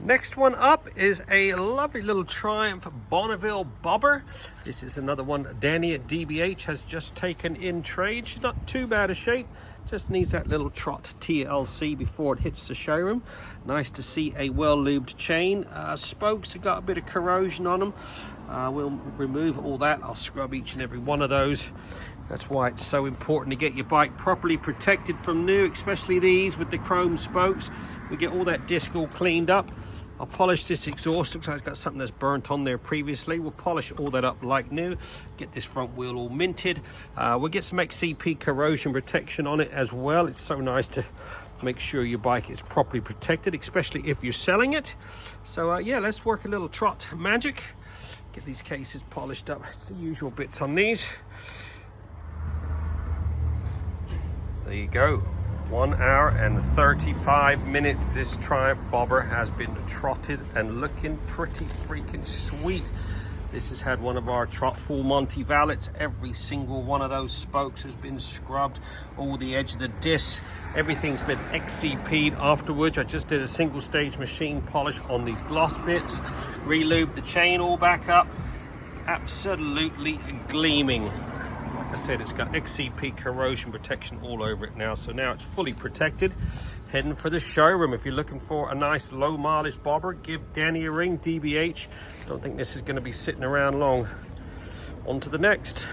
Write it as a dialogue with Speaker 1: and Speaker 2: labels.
Speaker 1: Next one up is a lovely little Triumph Bonneville bobber. This is another one Danny at DBH has just taken in trade. She's not too bad a shape, just needs that little trot TLC before it hits the showroom. Nice to see a well-lubed chain. Spokes have got a bit of corrosion on them. We'll remove all that. I'll scrub each and every one of those. That's why it's so important to get your bike properly protected from new, especially these with the chrome spokes. We get all that disc all cleaned up. I'll polish this exhaust. Looks like it's got something that's burnt on there previously. We'll polish all that up like new. Get this front wheel all minted. We'll get some XCP corrosion protection on it as well. It's so nice to make sure your bike is properly protected, especially if you're selling it. So yeah, let's work a little trot magic. Get these cases polished up. It's the usual bits on these. There you go. 1 hour and 35 minutes. This Triumph bobber has been trotted and looking pretty freaking sweet. This has had one of our Trot Full Monty Valets. Every single one of those spokes has been scrubbed. All the edge of the disc, everything's been XCP'd afterwards. I just did a single stage machine polish on these gloss bits. Relubed the chain all back up. Absolutely gleaming. Like I said, it's got XCP corrosion protection all over it now, so now it's fully protected. Heading for the showroom. If you're looking for a nice low mileage bobber, give Danny a ring, DBH. Don't think this is going to be sitting around long. On to the next.